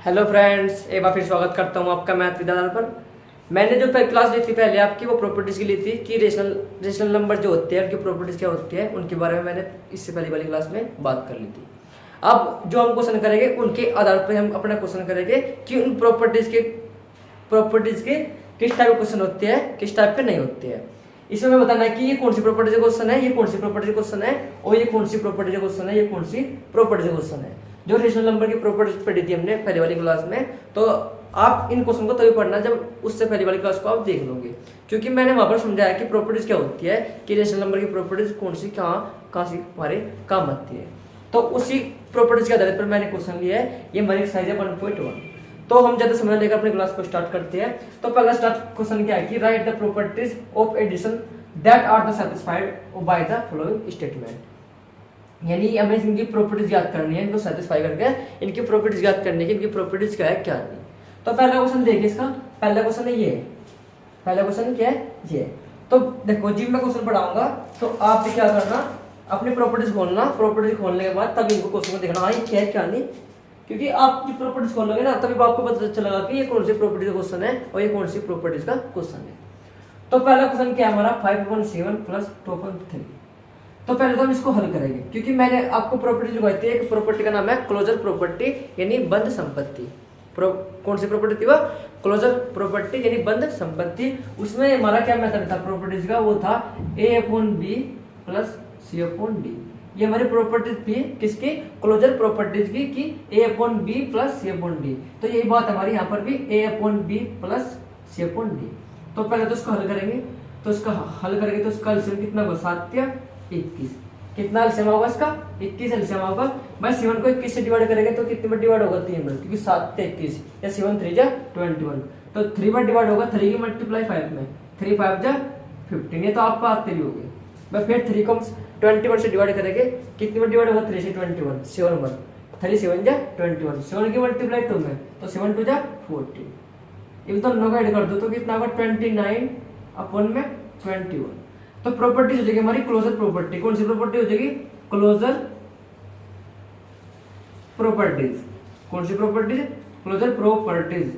Hello friends, एक बार फिर स्वागत करता हूँ आपका मैथ विद्यालय पर। मैंने जो क्लास ली थी पहले आपकी, वो प्रॉपर्टीज की ली थी कि रेशनल नंबर जो होते हैं उनकी प्रॉपर्टीज क्या होती है, उनके बारे में मैंने इससे पहले वाली क्लास में बात कर ली थी। अब जो हम क्वेश्चन करेंगे उनके आधार पर हम अपना क्वेश्चन करेंगे कि उन प्रॉपर्टीज के किस टाइप के क्वेश्चन होते हैं, किस टाइप के नहीं होते हैं। इसमें मैं बताना है कि ये कौन सी प्रॉपर्टी का क्वेश्चन है, ये कौन सी प्रॉपर्टी का क्वेश्चन है, और ये कौन सी प्रॉपर्टी का क्वेश्चन है, ये कौन सी प्रॉपर्टी का क्वेश्चन है। जो रेशनल नंबर की प्रॉपर्टीज पढ़ी थी हमने पहले वाली क्लास में, तो आप इन क्वेश्चन को तभी पढ़ना जब उससे पहले वाली क्लास को आप देख लोगे, क्योंकि मैंने वहां पर समझाया कि प्रॉपर्टीज क्या होती है, कि रेशनल नंबर की प्रॉपर्टीज कौन सी कहाँ से हमारे काम आती है। तो उसी प्रॉपर्टीज के आधार पर मैंने क्वेश्चन लिया है। ये हमारी एक्सरसाइज है 1.1। तो हम ज्यादा समय लेकर अपनी क्लास को स्टार्ट करते हैं। तो पहला स्टार्ट क्वेश्चन क्या है कि write the properties of addition that are the satisfied by the following statement. यानी हमें इनकी प्रॉपर्टीज याद करनी है, इनको सेटिस्फाई करके इनकी प्रॉपर्टीज याद करनी है कि इनकी प्रॉपर्टीज क्या है क्या नहीं। तो पहला क्वेश्चन देखिए, इसका पहला क्वेश्चन है ये। पहला क्वेश्चन क्या है ये। तो देखो जी, मैं क्वेश्चन पढ़ाऊंगा तो आप क्या करना, अपनी प्रॉपर्टीज खोलना, प्रॉपर्टीज खोलने के बाद तब इनको क्वेश्चन को देखना, हाँ ये क्या है क्या नहीं। क्योंकि आप जो प्रॉपर्टीज खोलोगे ना, तभी आपको पता चलेगा कि ये कौन सी प्रॉपर्टी का क्वेश्चन है और ये कौन सी प्रॉपर्टीज का क्वेश्चन है। तो पहला क्वेश्चन क्या है हमारा, 5.7 प्लस 2.3। तो पहले तो हम इसको हल करेंगे, क्योंकि मैंने आपको प्रॉपर्टी लिखवाई थी। एक प्रॉपर्टी का नाम है क्लोजर प्रॉपर्टी, यानी बंद संपत्ति। कौन सी प्रॉपर्टी थी वह, क्लोजर प्रॉपर्टी यानी बंद संपत्ति। उसमें हमारा क्या मेथड था प्रॉपर्टीज का, वो था A/B प्लस C/D। ये हमारी प्रॉपर्टी थी किसकी, क्लोजर प्रॉपर्टीज की, कि A/B प्लस C/D। तो यही बात हमारी यहाँ पर भी A/B प्लस C/D। तो पहले तो इसको हल करेंगे, तो इसका हल करेंगे तो इसका एलसीएम कितना होगा, 7 या 21। कितना एलसीएम होगा इसका, 21 एलसीएम होगा। भाई 7 को 21 से डिवाइड करेंगे तो कितने में डिवाइड होगा, 3 में, क्योंकि 7 से 21 या 7 3 जा 21। तो 3 में डिवाइड होगा, 3 की मल्टीप्लाई 5 में, 3 5 जा 15। ये तो आपको आते ही होगे। मैं फिर 3 को 21 से डिवाइड करेंगे, कितने में डिवाइड होगा, 3 से 21, 7 1, 3 7 जा 21, 7 की मल्टीप्लाई 2 में, तो 7 2 जा 40। ये तो दोनों को ऐड कर दो तो कितना होगा, 29 अपन में 21। तो प्रॉपर्टीज हो जाएगी हमारी क्लोजर प्रॉपर्टी। कौन सी प्रॉपर्टी हो जाएगी, क्लोजर प्रॉपर्टीज। कौन सी प्रॉपर्टीज, क्लोजर प्रॉपर्टीज,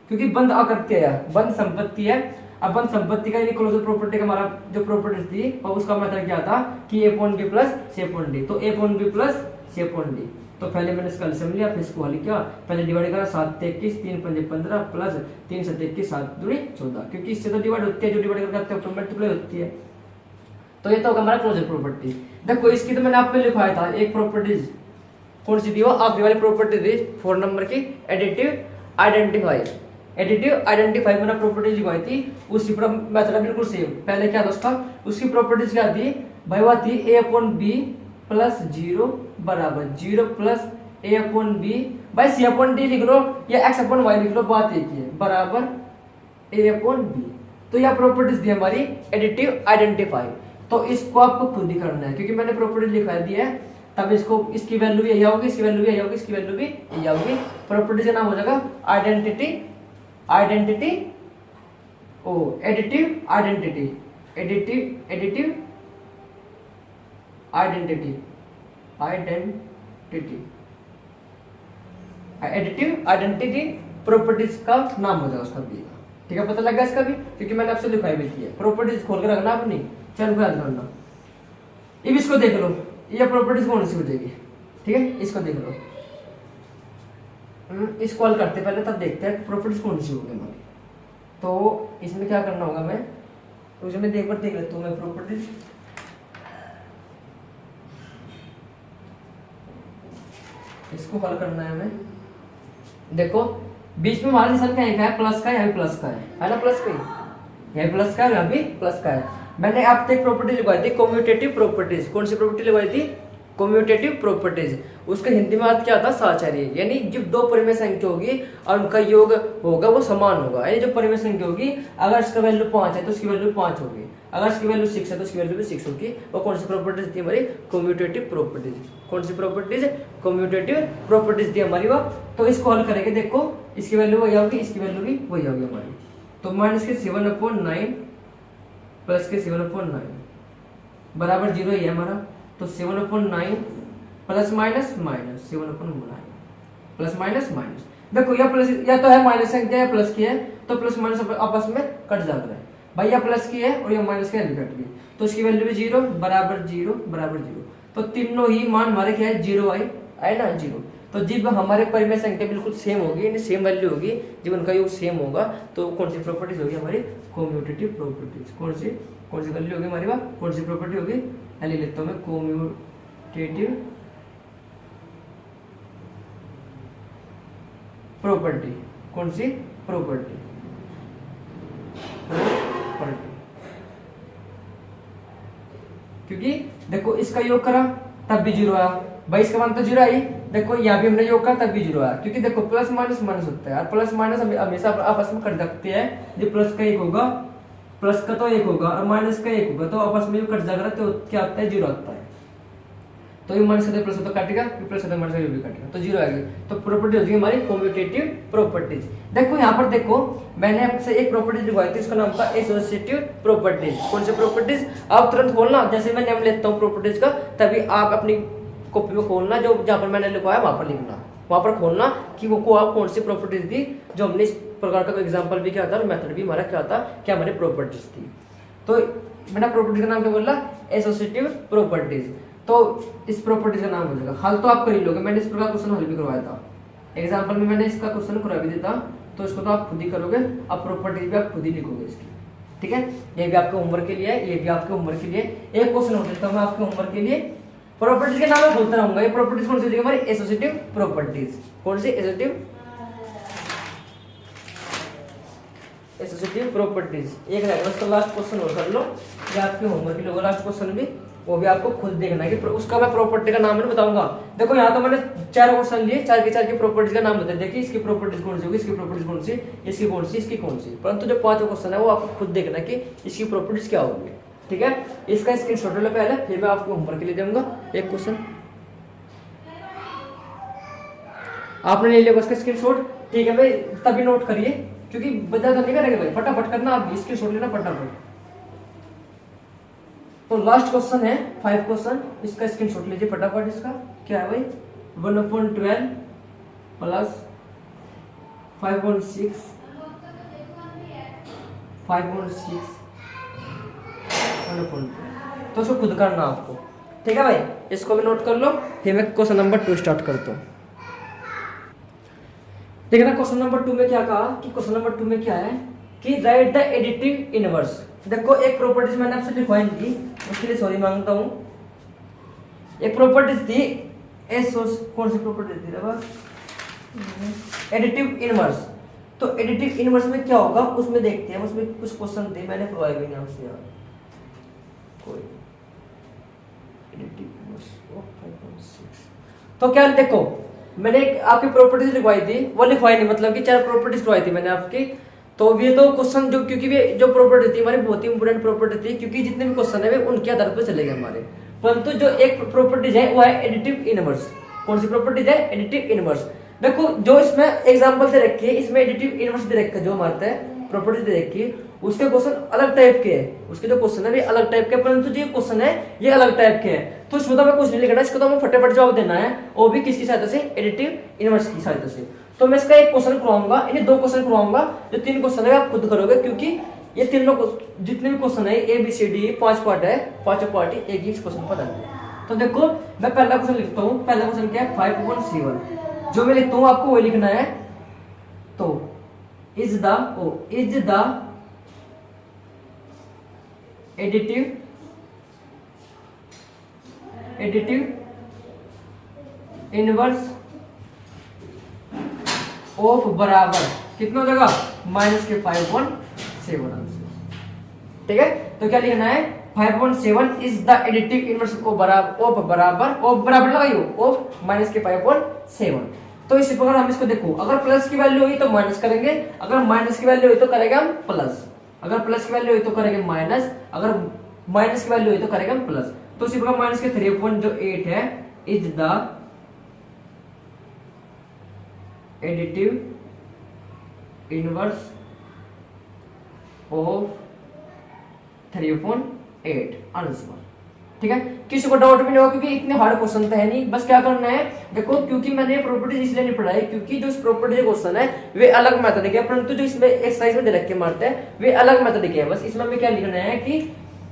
क्योंकि बंद आकृति है, बंद संपत्ति है। अब बंद संपत्ति का क्लोजर प्रॉपर्टी का हमारा जो प्रॉपर्टीज थी और उसका मेथड क्या था कि A/B प्लस C/D। तो A/B प्लस C/D। तो पहले मैंने इसका एलसीएम लिया, फिर इसको हल किया। पहले डिवाइड करा, 7 से 21, 3 5 15 प्लस 3 से 21, 7 दूनी 14, क्योंकि इससे तो डिवाइड होती है, जो डिवाइड करते हैं तो मल्टीप्लाई होती है। तो ये तो होगा हमारा क्लोजर प्रॉपर्टी। देखो इसकी तो मैंने आप पे लिखवाया था एक प्रॉपर्टीज, कौन सी थी वो, आखिरी वाली प्रॉपर्टी थी 4 नंबर की, एडिटिव आइडेंटिफाई। एडिटिव आइडेंटिफाई मैंने प्रॉपर्टीज लिखवाई थी, उसी पर मेथड बिल्कुल सेम। पहले क्या था उसका, उसकी प्रॉपर्टीज क्या थी भाई, वह थी A/B प्लस 0 बराबर 0 प्लस A/B भाई C/D लिख लो या X/Y लिख लो, बात एक ही है, बराबर A/B। तो यह प्रॉपर्टीज थी हमारी एडिटिव आइडेंटिफाई। तो इसको आपको खुद ही करना है, क्योंकि मैंने प्रॉपर्टी लिखवा दी है। तब इसको, इसकी वैल्यू भी यही होगी, इसकी वैल्यू भी यही होगी, इसकी वैल्यू भी यही होगी। प्रॉपर्टी का नाम हो जाएगा आइडेंटिटी ओ additive identity, additive identity properties का नाम हो जाएगा उसका भी। ठीक है, पता लग गया इसका भी, क्योंकि मैंने आपसे लिखाई भी थी। प्रॉपर्टीज खोल के रखना अपनी, चल को याद करना। अब इसको देख लो, ये प्रॉपर्टीज कौन सी हो जाएगी, ठीक है, इसको देख लो। इसको हल करते पहले, तब देखते हैं प्रॉपर्टीज कौन सी होगी हमारी। तो इसमें क्या करना होगा, मैं उसमें देख लेता हूँ मैं प्रॉपर्टीज। इसको हल करना है हमें। देखो बीच में हमारा निशान क्या है, प्लस का है, प्लस का है ना, प्लस का है, प्लस का है, यहाँ भी प्लस का है। मैंने आपसे एक प्रॉपर्टी लिखवाई थी कम्यूटेटिव प्रॉपर्टीज। कौन सी प्रॉपर्टी लिखवाई थी, कम्यूटेटिव प्रॉपर्टीज। उसका हिंदी में अर्थ क्या था, साचार्य। यानी जब दो परिमेय संख्या होगी और उनका योग होगा वो समान होगा। यानी जो परिमेय संख्या होगी, अगर इसका वैल्यू 5 है तो उसकी वैल्यू 5 होगी, अगर इसकी वैल्यू 6 है तो उसकी वैल्यू भी 6 होगी। वो कौन सी प्रॉपर्टीज थी हमारी, कम्यूटेटिव प्रॉपर्टीज। कौन सी प्रॉपर्टीज, कम्यूटेटिव प्रॉपर्टीज थी हमारी वो। तो इसको हल करेंगे, देखो इसकी वैल्यू वही होगी, इसकी वैल्यू भी वही होगी हमारी। तो माइनस के 7/9 प्लस के 7/9 बराबर 0 ही है हमारा। तो 7/9 plus minus minus 7/9 plus minus minus. देखो या प्लस या तो है माइनस संख्या या प्लस की है, तो प्लस माइनस आपस में कट जाता है भाई, या प्लस की है और या माइनस की है कट गई, तो इसकी वैल्यू भी 0 बराबर 0 बराबर 0। तो तीनों ही मान हमारे क्या है 0 आए ना 0। तो जब हमारे परिमेय संख्या बिल्कुल सेम होगी यानी सेम वैल्यू होगी, जब उनका योग सेम होगा तो कौन सी प्रॉपर्टीज होगी हमारी कोम्यूटेटिव प्रॉपर्टीज। कौन सी वैल्यू होगी हमारी बात, कौन सी प्रॉपर्टी होगी, लिख लेता हूं मैं कोम्यूटेटिव प्रॉपर्टी। कौन सी प्रॉपर्टी, क्योंकि देखो इसका योग करा तब भी 0 आया भाई, इसका मान तो 0 आई। देखो यहाँ भी हमने योग करा तब भी 0 आया, क्योंकि देखो प्लस माइनस माइनस होता है और प्लस माइनस हमेशा आपस में कट सकते हैं। ये प्लस का 1 होगा, प्लस का तो 1 होगा और माइनस का 1 होगा, तो आपस में कट जाएगा तो क्या आता है 0 आता है। तो ये माइनस से प्लस तो काटेगा, प्लस से माइनस भी काटेगा, तो 0 आएगी। तो प्रॉपर्टी हो जाएगी हमारी कम्यूटेटिव प्रॉपर्टीज। देखो यहाँ पर देखो मैंने आपसे एक प्रॉपर्टी लिखवाई थी, उसका नाम था एसोसिएटिव प्रॉपर्टीज। कौन सी प्रॉपर्टीज, आप तुरंत खोलना, जैसे मैं नाम लेता हूँ प्रॉपर्टीज का तभी आप अपनी कॉपी में खोलना, जो जहाँ पर मैंने लिखवाया वहां पर लिखना, वहां पर खोलना कि वो आप कौन सी प्रॉपर्टीज थी, जो हमने इस प्रकार का एग्जाम्पल भी किया था और मेथड भी हमारा क्या था, क्या हमारी प्रॉपर्टीज थी। तो मैंने प्रॉपर्टी का नाम क्या बोला, एसोसिएटिव प्रॉपर्टीज। तो इस प्रॉपर्टी का नाम हो जाएगा, हल तो आप कर ही लोगे, मैंने इस प्रकार क्वेश्चन हल भी करवाया था एग्जाम्पल में, मैंने इसका क्वेश्चन करवा भी दिया था, तो इसको तो आप खुद ही करोगे, अब प्रॉपर्टी भी आप खुद ही लिखोगे इसकी, ठीक है। ये भी आपके होमवर्क के लिए है, ये भी आपके होमवर्क के लिए। एक क्वेश्चन हो देता हूं मैं आपके होमवर्क के लिए, प्रॉपर्टीज के नाम मैं बोलता रहूंगा। ये प्रॉपर्टीज कौन सी होती है हमारी, एसोसिएटिव प्रॉपर्टीज। कौन सी, एसोसिएटिव प्रॉपर्टीज। एक रहेगा उसका लास्ट क्वेश्चन और कर लो, ये आपके होमवर्क के लिए होगा लास्ट क्वेश्चन भी, वो भी आपको खुद देखना है कि उसका मैं प्रॉपर्टी का नाम मैंने बताऊंगा। देखो यहाँ तो मैंने 4 क्वेश्चन लिए, 4 की प्रॉपर्टीज का नाम बताया, देखिए इसकी प्रॉपर्टीज कौन सी होगी, इसकी प्रॉपर्टीज कौन सी, इसकी कौन सी, इसकी कौन सी, परंतु जो 5 क्वेश्चन है वो आपको खुद देखना कि इसकी प्रॉपर्टीज क्या होगी, ठीक है। इसका स्क्रीनशॉट ले लो पहले, फिर मैं आपको होमवर्क के लिए दूंगा एक क्वेश्चन, आपने ले लिया उसका स्क्रीनशॉट, ठीक है भाई। तभी नोट करिए क्योंकि बजा तो नहीं करेंगे भाई, फटाफट करना, आप स्क्रीनशॉट लेना फटाफट। तो लास्ट क्वेश्चन है 5 क्वेश्चन, इसका स्क्रीनशॉट लीजिए फटाफट। इसका क्या है भाई, 1/12 प्लस 5/6 तो उसको खुद करना आपको, ठीक है भाई। इसको भी नोट कर लो, फिर मैं क्वेश्चन नंबर 2 स्टार्ट करता हूँ। देखना क्वेश्चन नंबर 2 में क्या कहा, कि क्वेश्चन नंबर 2 में क्या है कि राइट द एडिटिव इनवर्स। देखो एक प्रॉपर्टीज मैंने आपसे लिखवाई थी, उसके लिए सॉरी मांगता हूं। एक प्रॉपर्टीज थी कौन सी प्रॉपर्टी थी बस, एडिटिव इनवर्स। तो एडिटिव इनवर्स में क्या होगा उसमें देखते हैं, उसमें कुछ क्वेश्चन थे मैंने करवाए भी नहीं आपसे यार, कोई एडिटिव इनवर्स 5.6। तो क्या देखो मैंने आपकी प्रॉपर्टीज लिखवाई थी, वो लिखवाई नहीं, मतलब कि 4 प्रॉपर्टीज लिखवाई थी मैंने आपकी। तो ये तो क्वेश्चन जो, क्योंकि ये जो प्रॉपर्टी थी हमारी बहुत ही इंपोर्टेंट प्रॉपर्टी थी, क्योंकि जितने भी क्वेश्चन है वे उनके आधार पर चलेंगे हमारे। परंतु जो एक प्रॉपर्टीज है वो है एडिटिव इनवर्स। कौन सी प्रॉपर्टीज है, एडिटिव इनवर्स। देखो जो इसमें एग्जांपल दे रखी है, इसमें एडिटिव इनवर्स दे रखा है, जो हमारे प्रॉपर्टीज दे रखी है उसके क्वेश्चन अलग टाइप के हैं, उसके जो क्वेश्चन है वे अलग टाइप के, परंतु जो क्वेश्चन है ये अलग टाइप के हैं। तो इसमें तो हमें कुछ नहीं लिखना, इसको तो हमें फटाफट जवाब देना है, वो भी किसकी सहायता से, एडिटिव इनवर्स की सहायता से। तो मैं इसका एक क्वेश्चन करवाऊंगा, इन्हें 2 क्वेश्चन करवाऊंगा, जो 3 क्वेश्चन है आप खुद करोगे, क्योंकि ये तीनों जितने भी क्वेश्चन है ABCD 5 पार्ट है, 5 पार्ट एक ही क्वेश्चन पर है। तो देखो मैं पहला क्वेश्चन लिखता हूँ, पहला क्वेश्चन क्या है 5.7, जो मैं लिखता हूँ आपको वही लिखना है। तो is the additive inverse of बराबर कितना हो जाएगा, -5.7 आंसर, ठीक है। तो क्या लिखना है 5.7 is the additive inverse of बराबर लगाइयो ऑफ -5.7। तो इसी प्रकार हम इसको देखो, अगर प्लस की वैल्यू हुई तो माइनस करेंगे, अगर माइनस की वैल्यू हुई तो करेंगे हम प्लस, अगर प्लस की वैल्यू हुई तो करेंगे माइनस, अगर माइनस की वैल्यू हुई तो करेंगे हम प्लस। तो इसी प्रकार माइनस के 3.8 है is the additive inverse of 3.8 answer. ठीक है, किसी को डाउट भी नहीं होगा क्योंकि इतने हार्ड क्वेश्चन तो है नहीं। बस क्या करना है, देखो क्योंकि मैंने प्रॉपर्टीज इसलिए नहीं पढ़ाई क्योंकि जो प्रॉपर्टी क्वेश्चन है वे अलग मेथड के, परंतु जो इसमें एक्सरसाइज में दे रख के मारते हैं वे अलग मेथड के हैं। बस इसमें हमें क्या लिखना है कि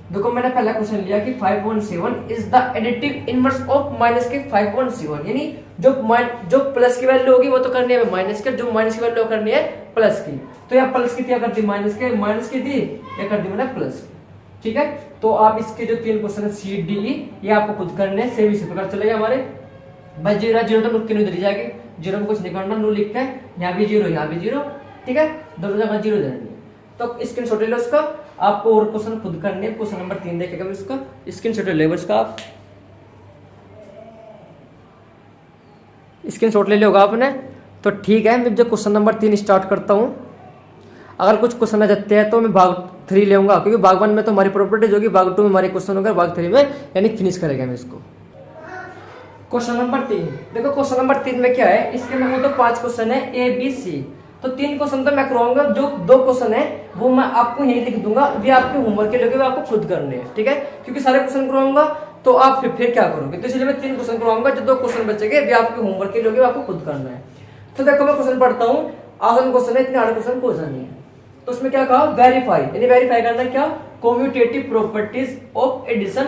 देखो मैंने पहला क्वेश्चन लिया कि 5.7 is the additive inverse of minus के 5.7, यानी जो प्लस की वैल्यू होगी वो तो करनी है माइनस के, जो माइनस की वैल्यू करनी है प्लस की। तो यहाँ प्लस की क्या कर दी, माइनस की थी, या कर दी मैंने प्लस की। ठीक है, तो आप इसके जो 3 क्वेश्चन है सी डी ई ये आपको खुद करने हैं, सेम इसी प्रकार चलेगा हमारे। बस जीरो तो नुक्के नहीं उधर जाएगी, जीरो में कुछ नहीं करना, नो लिख के यहाँ भी जीरो यहाँ भी जीरो, ठीक है, दोनों जगह जीरो देनी है। तो स्क्रीनशॉट ले लो उसका, आपको और क्वेश्चन खुद करने, क्वेश्चन नंबर 3 देखेगा इसका स्क्रीनशॉट ले लो इसका, आप स्क्रीनशॉट ले लोगे आपने। तो ठीक है, मैं जो क्वेश्चन नंबर 3 स्टार्ट करता हूँ। अगर कुछ क्वेश्चन आ जाते हैं तो मैं भाग 3 लेऊंगा, क्योंकि भाग 1 में तो हमारी प्रॉपर्टीज होगी, भाग 2 में हमारे क्वेश्चन होगा, भाग 3 में यानी फिनिश करेगा मैं इसको। क्वेश्चन नंबर 3 देखो, क्वेश्चन नंबर 3 में क्या है, इसके में तो 5 क्वेश्चन है ए बी सी, तो 3 क्वेश्चन तो मैं करवाऊंगा, जो 2 क्वेश्चन है वो मैं आपको यही लिख दूंगा, वे आपके होमवर्क के लिए आपको खुद करने हैं। ठीक है, क्योंकि सारे क्वेश्चन करवाऊंगा तो आप फिर क्या करोगे, तो इसलिए मैं 3 क्वेश्चन करवाऊंगा, जो 2 क्वेश्चन बचेंगे वे आपके होमवर्क के लिए आपको खुद करना है। तो देखो मैं क्वेश्चन पढ़ता हूँ, आसान क्वेश्चन है, इतने हार्ड क्वेश्चन क्वेश्चन नहीं है। तो उसमें क्या कहा, वेरीफाई, यानी वेरीफाई करना क्या, commutative properties of addition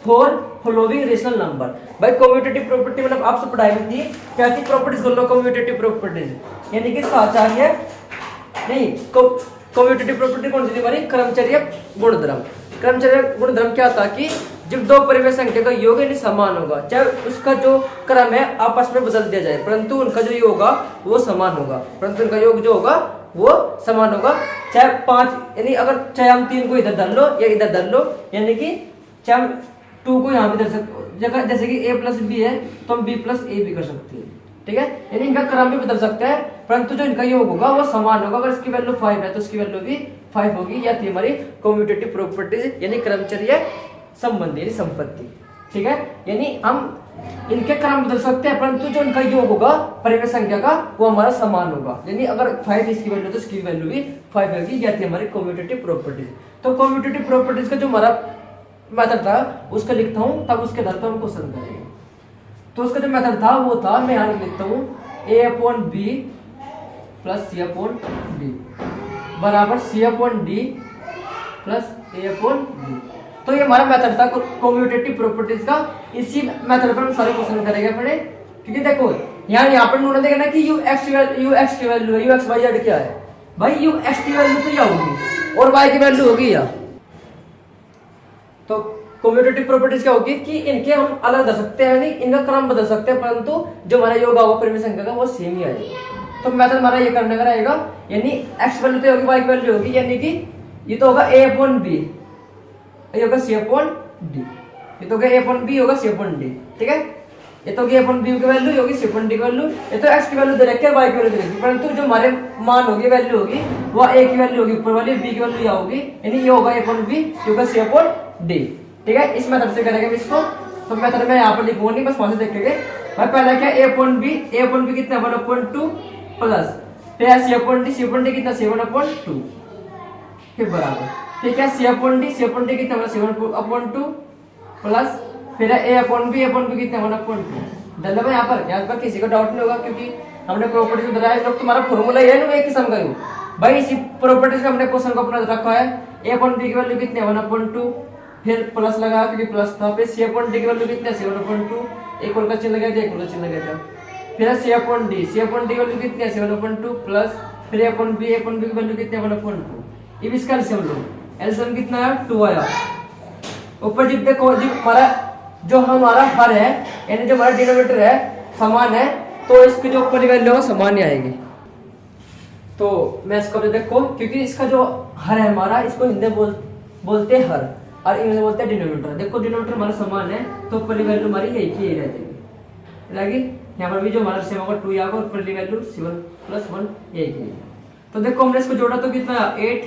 for following rational number. भाई कम्यूटेटिव प्रॉपर्टी मतलब आपसे पढ़ाई में थी क्या की प्रॉपर्टीज कर लो, कम्यूटेटिव प्रॉपर्टीज यानी कि साचार्य नहीं, कम्यूटेटिव प्रॉपर्टी कौन सी थी हमारी, कर्मचर्य गुणधर्म। कर्मचर्य गुणधर्म क्या था कि जब 2 परिमेय संख्या का योग यानी समान होगा, चाहे उसका जो क्रम है आपस में बदल दिया जाए, परंतु उनका जो योग होगा वो समान होगा, परंतु उनका योग जो होगा वो समान होगा। चाहे 5 यानी अगर चाहे हम 3 को इधर धर लो या इधर धर लो, यानी कि चाहे हम 2 को यहाँ भी धर सकते, जैसे कि a प्लस बी है तो हम b प्लस ए भी कर सकते हैं। ठीक है, यानी इनका क्रम भी बदल सकता है, परंतु जो इनका योग होगा वो समान होगा। अगर इसकी वैल्यू 5 है तो इसकी वैल्यू भी 5 होगी। या थी हमारी कम्यूटेटिव प्रॉपर्टीज यानी कर्मचर्य संबंधी यानी संपत्ति। ठीक है, यानी हम इनके क्रम बदल सकते हैं, परंतु जो इनका योग होगा परिमेय संख्या का वो हमारा समान होगा। यानी अगर 5 इसकी वैल्यू तो इसकी वैल्यू भी 5 होगी। या थी हमारी कम्यूटेटिव प्रॉपर्टीज। तो कम्यूटेटिव प्रॉपर्टीज का जो हमारा मेथड था उसका लिखता हूँ, तब उसके आधार पर हम क्वेश्चन करेंगे। तो उसका जो मेथड था वो था, मैं यहाँ लिखता हूँ a upon B plus c upon D बराबर c upon D plus a upon D. तो ये हमारा मेथड था कम्यूटेटिव प्रॉपर्टीज का। इसी मेथड पर हम सारे क्वेश्चन करेंगे अपने, क्योंकि देखो यहाँ पर उन्होंने देखना कि u x की वैल्यू है, u x y z क्या है भाई, u x की वैल्यू तो क्या होगी और y की वैल्यू होगी या। तो कम्यूटेटिव प्रॉपर्टीज क्या होगी कि इनके हम अलग कर सकते हैं, नहीं इनका क्रम बदल सकते हैं, परंतु जो हमारा योग होगा परिमेय संख्या का वो सेम ही आएगा। तो मेथड हमारा ये करने का रहेगा, यानी x वैल्यू तो होगी, y की वैल्यू होगी, यानी कि ये तो होगा a अपॉन बी, ये होगा c अपॉन डी, ये तो होगा a अपॉन बी होगा c अपॉन डी। ठीक है, ये तो a अपॉन बी की वैल्यू होगी c अपॉन डी की वैल्यू, ये तो x की वैल्यू दे रखी है, y की वैल्यू दे रखी है, परंतु जो हमारे मान होगी वैल्यू होगी वो a की वैल्यू होगी ऊपर वाली, b की वैल्यू यहाँ होगी, यानी ये होगा a अपॉन बी, ये होगा c अपॉन डी। ठीक है, इस मेथड से करेंगे इसको। तो मेथड में यहाँ पर लिखूंगा नहीं, बस वहां से देखेंगे। भाई पहला क्या, a अपॉन बी कितना 1/2 प्लस फिर c अपॉन डी कितना 7/2 फिर बराबर, ठीक है, c अपॉन डी कितना 7/2 प्लस फिर a अपॉन बी कितना 1/2। डल भाई यहाँ पर किसी को डाउट नहीं होगा, क्योंकि हमने प्रॉपर्टीज में धरा लोग तुम्हारा फॉर्मूला ये ना एक किस्म का भाई, इसी प्रॉपर्टीज का हमने क्वेश्चन को अपना रखा है। a अपॉन बी की वैल्यू कितनी 1/2 फिर प्लस लगा क्योंकि प्लस था, फिर c अपॉन डी की वैल्यू कितनी 7/2, एक और का चिन्ह लगा दिया, एक और का चिन्ह लगा दिया, फिर c अपॉन डी की वैल्यू कितनी है 7/2 प्लस फिर a अपॉन बी की वैल्यू कितनी है 1/2। अब इसका एलसीएम लो, एलसीएम कितना है 2 आया। ऊपर जब देखो जो हमारा हर है यानी जो हमारा डिनोमिनेटर है समान है, तो इसकी जो ऊपर वैल्यू है समान ही आएगी। तो मैं इसको देखो, क्योंकि इसका जो हर है हमारा, इसको हिंदी बोलते हैं हर और इंग्लिश में बोलते हैं डिनोमिनेटर। देखो डिनोमिनेटर हमारा समान है तो ऊपर वैल्यू हमारी एक ही रहेगी। यहाँ पर भी जो हमारा सेम होगा 2 यहाँ और ऊपर वैल्यू 7 + 1 एक ही। तो देखो हमने इसको जोड़ा तो कितना 8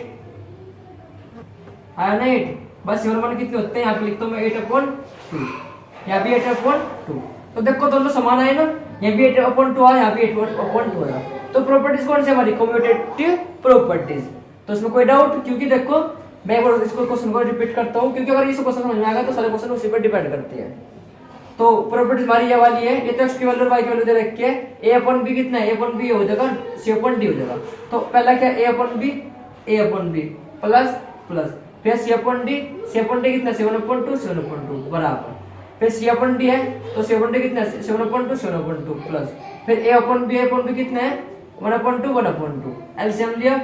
आया ना, 8 बस 7 1 कितने होते हैं, यहाँ पे लिखता हूँ मैं 8/2, यहाँ भी 8/2। तो देखो दोनों समान आए ना, यहाँ भी 8/2 आया, यहाँ भी 8/2 आया। तो प्रॉपर्टीज कौन सी हमारी कम्यूटेटिव प्रॉपर्टीज। तो इसमें कोई डाउट, क्योंकि देखो मैं एक बार इसको क्वेश्चन को रिपीट करता हूँ, क्योंकि अगर इस क्वेश्चन समझ में आ गया तो सारे क्वेश्चन उसी पर डिपेंड करते हैं। तो प्रॉपर्टीज हमारी ये वाली है, ये तो x की वैल्यू और y की वैल्यू दे रखी है। a अपॉन b कितना है, a अपॉन b हो जाएगा, c अपॉन d हो जाएगा। तो पहला क्या, a upon b plus plus, फिर c अपॉन d कितना 7/2 7/2 बराबर, फिर c अपॉन d है तो c अपॉन d कितना 7/2 7/2 प्लस, फिर a अपॉन b कितना है 1/2 एलसीएम लिया,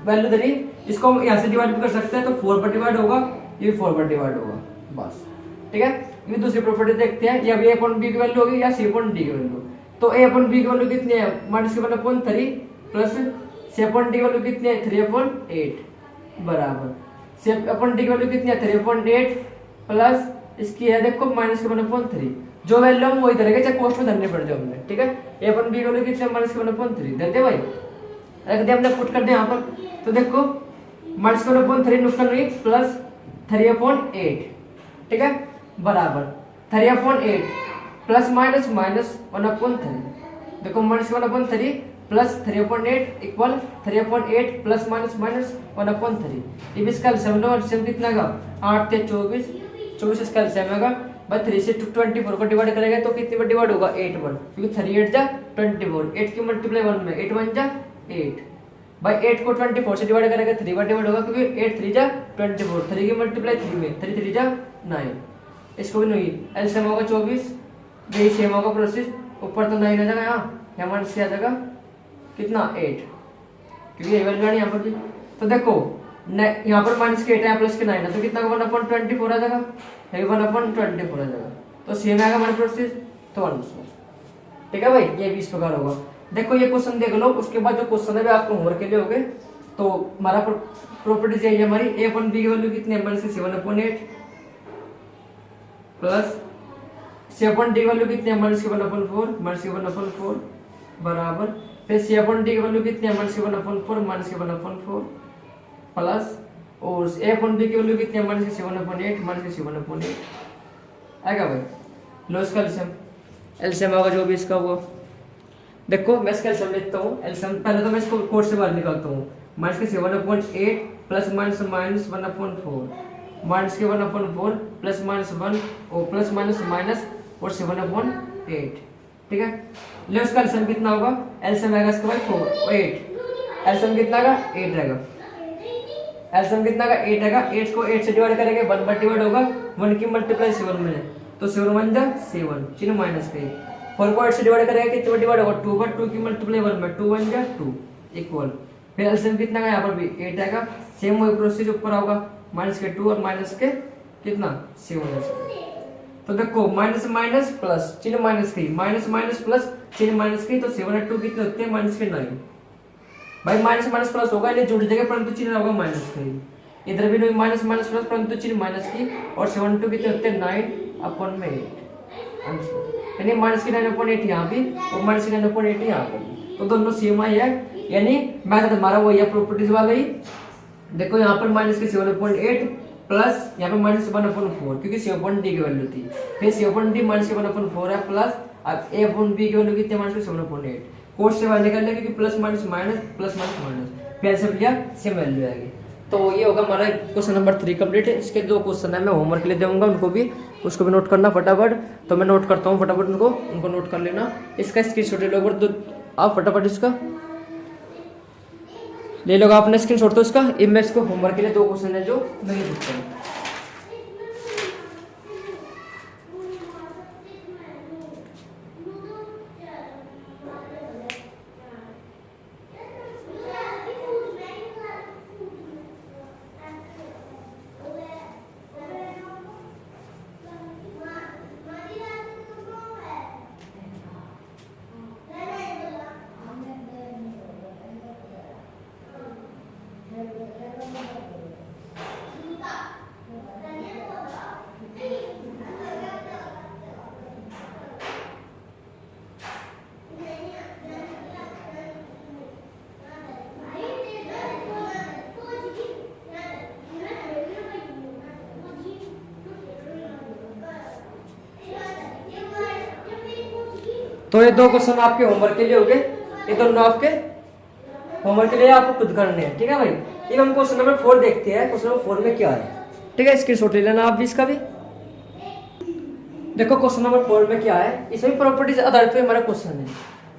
वैल्यू धरी, इसको हम यहाँ से डिवाइड भी कर सकते हैं, तो 4 पर डिवाइड होगा, ये 4 पर डिवाइड होगा बस। ठीक है, ये दूसरी प्रॉपर्टी देखते हैं, या a अपॉन b की वैल्यू होगी या c अपॉन d की वैल्यू। तो a अपॉन b की वैल्यू कितनी है -1/3 प्लस c अपॉन d की वैल्यू कितनी है 3/8 बराबर, c अपॉन d की वैल्यू कितनी है 3/8 प्लस इसकी है देखो -1/3, जो वैल्यू हम वही धरेंगे चाहे कोष्ट में धरने पड़ जाए हमें। ठीक है, a अपॉन b की वैल्यू कितनी है -1/3 धर दे भाई, रख दे, हमने पुट कर दे यहाँ पर। तो देखो -1/3 नुकसान हुई प्लस 3/8, ठीक है बराबर 3/8 प्लस माइनस -1/3, देखो -1/3 प्लस 3/8 इक्वल 3/8 प्लस -1/3। ये इसका एलसीएम कितना का 8 × 24 इसका एलसीएम है भाई 3 से 24 को डिवाइड करेगा तो कितनी बार डिवाइड होगा 8 बार, क्योंकि 3 8 जा 24, 8 की मल्टीप्लाई 1 में 8 1 जा 8 भाई 8 को 24 से डिवाइड करेगा 3 बार डिवाइड होगा, क्योंकि 8 3 जा 24, 3 की मल्टीप्लाई 3 में 3 3 जा 9, इसको भी नहीं एलसीएम होगा 24, यही सेम होगा प्रोसेस, ऊपर तो 9 आ जाएगा, यहाँ माइनस आ जाएगा कितना 8, क्योंकि ये वैल्यू यहाँ पर भी। तो देखो यहाँ पर माइनस के 8 है प्लस के 9 है, तो कितना 1/24 आ जाएगा, 1/24 आ जाएगा, तो सेम आएगा हमारा प्रोसेस तो आंसर। ठीक है भाई, ये भी इस प्रकार होगा। देखो ये क्वेश्चन देख लो, उसके बाद जो क्वेश्चन है आपको होमवर्क के लिए हो गए। तो हमारा प्रॉपर्टीज यही है हमारी, a अपॉन b की वैल्यू कितनी है -7/8 प्लस c अपॉन d की वैल्यू कितनी है -1/4 बराबर, फिर c अपॉन d की वैल्यू कितनी है -1/4 प्लस, और a अपॉन b की वैल्यू कितनी है -7/8 आएगा भाई। लो इसका एलसीएम होगा जो भी इसका हुआ। देखो मैं इसका एलसीएम लेता हूँ, एलसीएम पहले तो मैं इसको कोड से बाहर निकालता हूँ, -7/8 प्लस -1/4 -1/4 प्लस -1 और प्लस माइनस और 7/8। ठीक है, ले उसका एलसीएम कितना होगा, एलसीएम आएगा इसका भाई 8, एलसीएम कितना आएगा 8 रहेगा, एलसीएम कितना का 8 आएगा, 8 को 8 से डिवाइड करेंगे 1 बार डिवाइड होगा, 1 की मल्टीप्लाई 7 में तो 7 1 जा 7 चिन्ह माइनस का, 4 को 8 से डिवाइड करेंगे कितने बार डिवाइड होगा 2 बार, 2 की मल्टीप्लाई 1 में 2 1 जा 2 इक्वल, फिर एलसीएम कितना का यहाँ पर भी 8 आएगा, सेम वही प्रोसेस ऊपर होगा, माइनस के 2 और माइनस के कितना 7। तो देखो माइनस माइनस प्लस चिन्ह माइनस की, माइनस प्लस चिन्ह माइनस की, तो 7 और 2 कितने होते हैं माइनस के 9 भाई, माइनस माइनस प्लस होगा इन्हें जुड़ जाएगा, परंतु चिन्ह होगा माइनस का, इधर भी नहीं माइनस प्लस परंतु चिन्ह माइनस की, और 7 2 कितने होते हैं 9/8 आंसर, यानी माइनस की 9/8 यहाँ भी और माइनस की 9/8 यहाँ पर, तो दोनों सेम आई है, यानी मैथड हमारा वही है प्रॉपर्टीज वाला ही। देखो यहाँ पर माइनस की 7/8 प्लस यहाँ पे -1/4, क्योंकि c अपॉन d की वैल्यू थी, फिर c अपॉन d -1/4 है प्लस, अब a अपॉन b की वैल्यू कितनी है -7/8, कोष्ट से बाहर निकल लिया, क्योंकि प्लस माइनस फिर से लिया सेम वैल्यू आएगी। तो ये होगा हमारा क्वेश्चन नंबर 3 कंप्लीट है। इसके 2 क्वेश्चन है, मैं होमवर्क के लिए दूंगा, उनको भी उसको भी नोट करना फटाफट, तो मैं नोट करता हूँ फटाफट, उनको नोट कर लेना, इसका स्क्रीनशॉट ले लो, तो आप फटाफट इसका ले लो आपने स्क्रीनशॉट, तो इसका मैं इसको होमवर्क के लिए 2 क्वेश्चन है जो मैं लिख सकता हूँ। तो ये 2 क्वेश्चन आपके होमवर्क के लिए हो गए, ये दोनों आपके होमवर्क के लिए आपको खुद करने हैं। ठीक है भाई। एक हम क्वेश्चन नंबर 4 देखते हैं, क्वेश्चन नंबर 4 में क्या है। ठीक है, स्क्रीनशॉट ले लेना आप भी इसका भी। देखो क्वेश्चन नंबर 4 में क्या है, इसमें प्रॉपर्टीज आधारित पे हमारा क्वेश्चन है।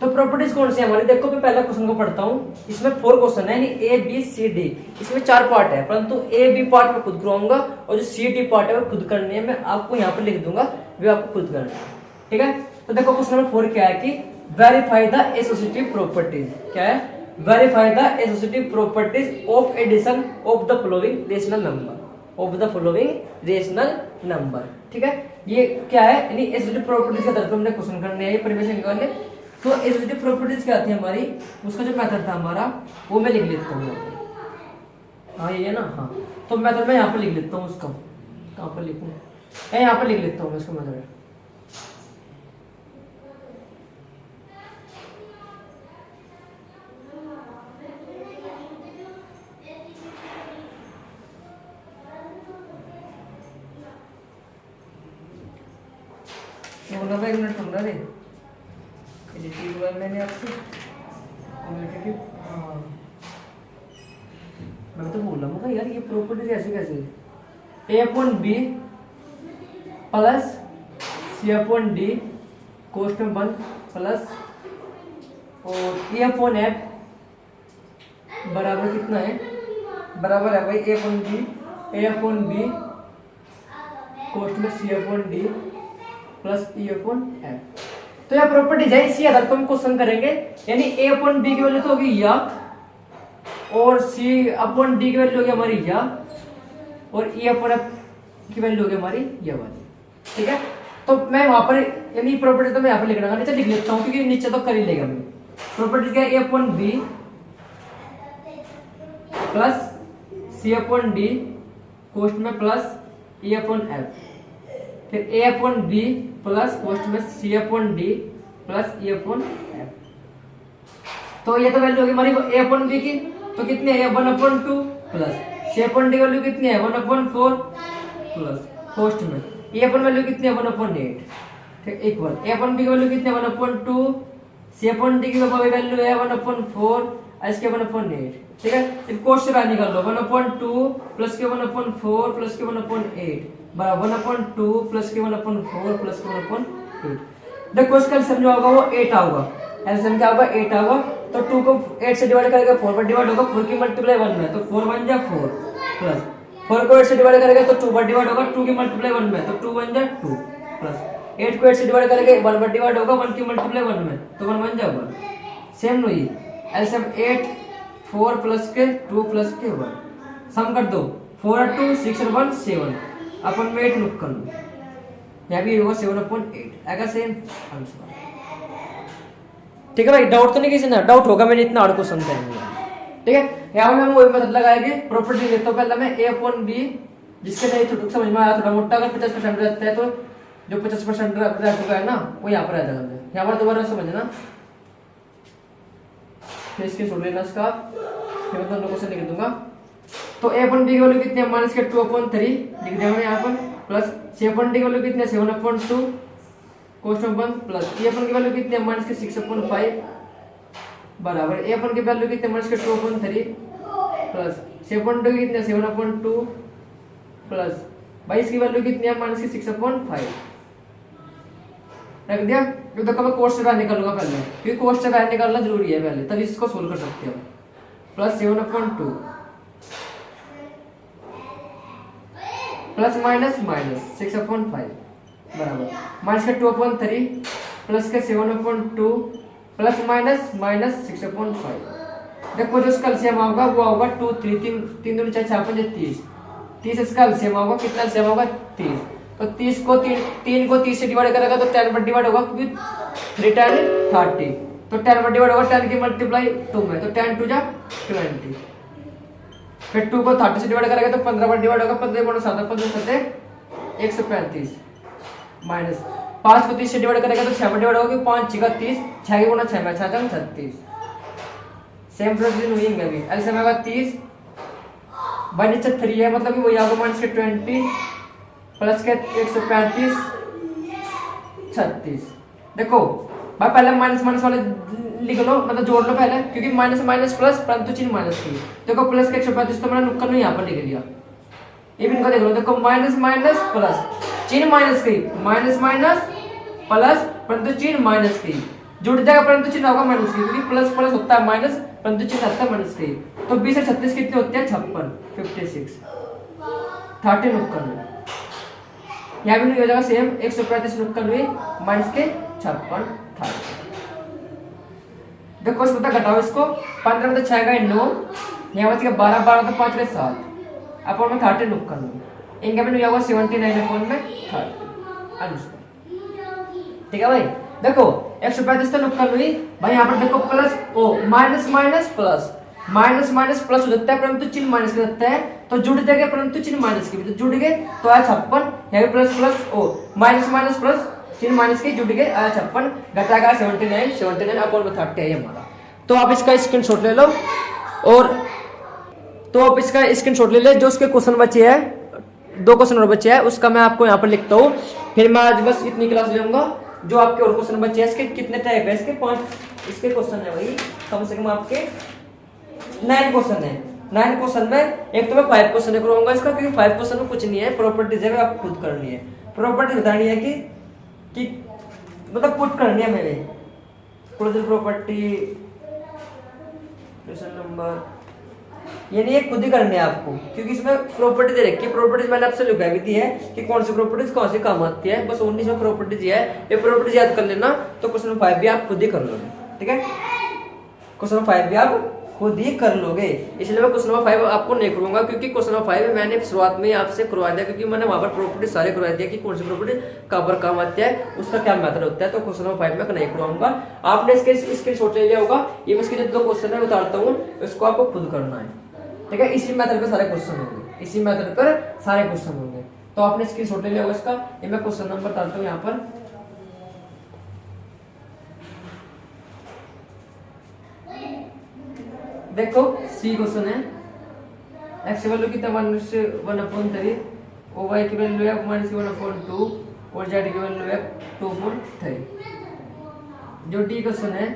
तो प्रॉपर्टीज कौन सी है हमारी, देखो मैं पहला क्वेश्चन को पढ़ता हूँ। इसमें 4 क्वेश्चन है, यानी ए बी सी डी, इसमें 4 पार्ट है, परंतु ए बी पार्ट मैं खुद कराऊंगा और जो सी डी पार्ट है वो खुद करनी है, मैं आपको यहाँ पर लिख दूंगा, वे आपको खुद करना है। ठीक है, तो देखो क्वेश्चन नंबर 4 क्या है कि वेरीफाई द एसोसिएटिव प्रॉपर्टीज। क्या है, verify the associative properties of addition of the following rational number, of the following rational number. ठीक है, ये क्या है, यानी एसोसिएटिव प्रॉपर्टीज के आधार पर हमने क्वेश्चन करने हैं, परिवेशन करने। तो एसोसिएटिव प्रॉपर्टीज क्या आती है हमारी, उसका जो मेथड था हमारा वो मैं लिख लेता हूँ। हाँ ये है ना, हाँ तो मेथड मैं यहाँ पर लिख लेता हूँ उसका, कहाँ पर लिखूँ, यहाँ पर लिख लेता हूँ मैं उसका मेथड। एक मिनट सुन रहा रे, मैंने आपसे मैं तो बोल रहा हूँ यार ये प्रॉपर्टीज ऐसे कैसे, ए upon B plus C upon D कोष्ट में 1 प्लस और ए अपॉन एफ बराबर कितना है, बराबर है भाई ए अपॉन बी कोष्ट में सी अपॉन डी प्लस ई अपॉन एफ। तो यह प्रॉपर्टीज है, इसी आधार पर हम क्वेश्चन करेंगे। यानी ए अपॉन बी की वैल्यू तो होगी या, और सी अपॉन डी की वैल्यू होगी हमारी या, और ई अपॉन एफ की वैल्यू होगी हमारी या वाली। ठीक है, तो मैं वहां पर यानी प्रॉपर्टीज तो मैं यहाँ पर लिख रहा, नीचे लिख लेता हूँ क्योंकि नीचे तो कर ही लेगा मैं। प्रॉपर्टीज क्या है, A upon B plus C upon D कोष्ट में प्लस ई अपॉन एफ, फिर ए अपॉन बी प्लस कोष्ट में सी अपॉन डी प्लस ई अपॉन एफ। तो ये तो वैल्यू होगी हमारी ए अपॉन बी की, तो कितनी है 1/2 plus C upon D value कितनी है 1/4 प्लस कोष्ट में ई अपॉन वैल्यू कितनी है 1/8। ठीक, इक्वल ए अपॉन बी की वैल्यू कितनी है 1/2, सी अपॉन डी की वैल्यू है 1/4, इसके 1/8। ठीक है, इस कोष्ट से बाहर निकाल लो, 1/2 प्लस के 1/4 प्लस के 1/8 बराबर 1/2 प्लस के 1/4 प्लस के 1/8। देखो इसका एलसीएम जो होगा वो 8 आएगा, एलसीएम क्या होगा 8 आएगा। तो 2 को 8 से डिवाइड करेगा 4 पर डिवाइड होगा, 4 की मल्टीप्लाई 1 में, तो 4 1 जा 4 प्लस 4 को 8 से डिवाइड करेगा तो 2 पर डिवाइड होगा, 2 की मल्टीप्लाई 1 में, तो 2 1 जा 2 प्लस 8 को 8 से डिवाइड करेगा 1 पर डिवाइड होगा, 1 की मल्टीप्लाई 1 में, तो 1 1 जा 1। सेम नहीं, एलसीएम 8 4 प्लस के 2 प्लस के 1 सम कर दो, 4 और 2 6 और 1 7 अपन में 8 लुक कर लो, यहाँ भी होगा 7/8 आएगा सेम आंसर। ठीक है भाई, डाउट तो नहीं किसी ना, डाउट होगा मैंने इतना हार्ड क्वेश्चन देंगे। ठीक है, यहाँ में हम वही मेथड लगाएंगे। प्रॉपर्टी लेता हूँ पहले मैं ए अपॉन बी, जिसके नहीं थोड़ा समझ में आया थोड़ा मोटा, अगर 50% रहता है तो जो 50% रह चुका है ना वो यहाँ पर आ जाएगा। यहाँ पर दोबारा समझना, फिर इसके छोड़ लेना इसका, फिर मैं दोनों क्वेश्चन लिख दूंगा। तो ए अपॉन बी की वैल्यू कितनी है माइनस के 2/3 लिख दिया मैंने यहाँ पर, प्लस सी अपॉन डी की वैल्यू कितनी है 7/2 कोष्ट में 1 प्लस ए अपॉन की वैल्यू कितनी है माइनस के 6/5 बराबर ए अपॉन की वैल्यू कितनी है माइनस के 2/3 प्लस सी अपॉन डी कितनी है 7/2 प्लस भाई इसकी वैल्यू कितनी है माइनस के 6/5 रख दिया। तो देखो मैं कोष्ट से बाहर निकालूंगा पहले, क्योंकि कोष्ट से बाहर निकालना जरूरी है पहले, तभी इसको सोल्व कर सकते हो। प्लस 7/2 प्लस माइनस माइनस 6/5 बराबर माइनस के 2/3 प्लस के 7/2 प्लस माइनस माइनस 6/5। देखो जो इसका एलसीएम होगा वो होगा 2 3 3 दूनी 4 5 30, 30 इसका एलसीएम होगा, कितना एलसीएम होगा 30। तो 30 को 3 को 30 से डिवाइड करेगा तो 10 पर डिवाइड होगा, क्योंकि 3 10 30, तो 10 पर डिवाइड होगा 10 की मल्टीप्लाई 2 में, तो 10 2 जा 20। फिर 2 को 30 से डिवाइड करेगा तो 15 पर डिवाइड होगा, 15 गुणा 7 15 7 135 माइनस 5 को 30 से डिवाइड करेगा तो 6 पर डिवाइड होगा, 5 6 30, 6 की गुणा 6 में 6 36। सेम प्रोसीजर हुई है भी, एलसीएम आएगा 30 बाई नीचे 3 है, मतलब कि वही आएगा माइनस के 20 प्लस के 135 36। देखो भाई पहले माइनस माइनस वाले लिख लो, मतलब जोड़ लो पहले, क्योंकि माइनस माइनस प्लस परंतु चिन्ह माइनस की। देखो प्लस के 135 तो मैंने नुक्कड़ में यहाँ पर लिख लिया। ये भी इनको देख लो, देखो माइनस माइनस प्लस चिन्ह माइनस की, माइनस माइनस प्लस परंतु चिन्ह माइनस की, जुड़ जाएगा परंतु चिन्ह होगा माइनस की, क्योंकि प्लस प्लस होता है माइनस, परंतु चिन्ह आता है माइनस की। तो 20 से 36 कितने होते हैं? 56, 56 30 नुक्कड़ में। यहाँ भी नहीं हो जाएगा सेम, 135 नुक्कड़ में माइनस के 56 30। देखो इसको घटाओ, इसको 15 में तो 6 गए 9, यहाँ बच गया 12, 12 तो 5 गए 7 अपन में 30 नुक्कड़ में। इनका भी नहीं होगा 79 अपन में 30 आंसर। ठीक है भाई, देखो 135 तो नुक्कड़ हुई भाई। यहाँ पर देखो प्लस ओ minus minus plus, minus minus plus हो जाता है परंतु चिन्ह माइनस के जाता है, तो जुड़ जाएगा परंतु चिन्ह माइनस की, तो जुड़ गए तो आया 56। यहाँ प्लस प्लस ओ माइनस माइनस प्लस चिन्ह माइनस के, जुड़ गए आया 56, घटाएगा 79, 79 अपन में 30 है हमारा। तो आप इसका स्क्रीनशॉट ले लो, और तो आप इसका स्क्रीनशॉट ले ले। जो उसके क्वेश्चन बचे हैं, 2 क्वेश्चन और बचे हैं, उसका मैं आपको यहाँ पर लिखता हूँ। फिर मैं आज बस इतनी क्लास लूंगा। जो आपके और क्वेश्चन बचे हैं, इसके कितने टाइप है? इसके 5 इसके क्वेश्चन है भाई, कम से कम आपके 9 क्वेश्चन है। 9 क्वेश्चन में एक तो मैं 5 क्वेश्चन करूंगा इसका, क्योंकि 5 क्वेश्चन में कुछ नहीं है, प्रॉपर्टीज है आपको खुद करनी है। प्रॉपर्टी बतानी है कि मतलब पुट करनी है मैंने, क्लोजर प्रॉपर्टी नंबर, ये नहीं है, खुद ही करनी है आपको, क्योंकि इसमें प्रॉपर्टी दे रखी है। प्रॉपर्टीज मैंने आपसे लिखा भी दी है कि कौन सी प्रॉपर्टीज कौन सी काम आती है, बस 19 में प्रॉपर्टीज है। ये प्रॉपर्टीज याद कर लेना, तो क्वेश्चन 5 भी आप खुद ही कर लोगे। ठीक है, क्वेश्चन 5 भी आप खुद ही कर लोगे, इसलिए मैं क्वेश्चन नंबर 5 आपको नहीं करूंगा, क्योंकि क्वेश्चन नंबर 5 मैंने शुरुआत में ही आपसे करवा दिया, क्योंकि मैंने वहां पर प्रॉपर्टी सारे करवा दिया कि कौन सी प्रॉपर्टी कहाँ पर काम आती है, उसका क्या मेथड होता है। तो क्वेश्चन नंबर 5 में नहीं करवाऊंगा। आपने इसके स्क्रीनशॉट ले लिया होगा, ये इसके जो 2 क्वेश्चन है उतारता हूँ, इसको आपको खुद करना है। ठीक है, इसी मेथड पे सारे क्वेश्चन होंगे, इसी मेथड पर सारे क्वेश्चन होंगे। तो आपने स्क्रीनशॉट ले लिया होगा इसका। ये मैं क्वेश्चन नंबर डालता हूँ यहाँ पर, देखो सी क्वेश्चन है। एक्स की वैल्यू कितना -1/3, और वाई की वैल्यू है -1/2, और जेड की वैल्यू है 2/3। जो डी क्वेश्चन है,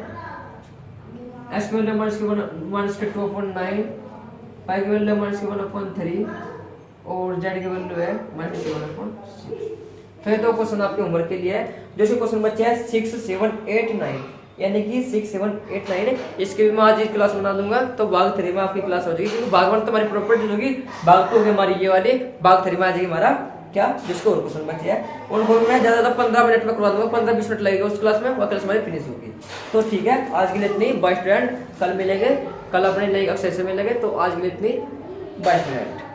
एक्स की वैल्यू -2/9, पाई की वैल्यू -1/3, और जेड की वैल्यू है -1/6। तो ये 2 क्वेश्चन आपके होमवर्क के लिए है। जो क्वेश्चन बचे हैं 6, 7, 8, 9, यानी कि 6, 7, 8, 9, इसके भी मैं आज एक क्लास बना दूंगा। तो भाग 3 में आपकी क्लास हो जाएगी, क्योंकि भाग 1 तो हमारी प्रॉपर्टी होगी, भाग 2 होगी हमारी ये वाली, भाग 3 में आ जाएगी हमारा क्या, जिसको और क्वेश्चन बचे हैं उनको मैं ज्यादा 15 मिनट में करवा दूंगा, 15-20 मिनट लगेगा उस क्लास में, वो क्लास हमारी फिनिश होगी। तो ठीक है, आज के लिए इतनी। बाय स्टूडेंट, कल मिलेंगे, कल अपने नई अक्षर से मिलेंगे। तो आज के लिए इतनी, बाय स्टूडेंट।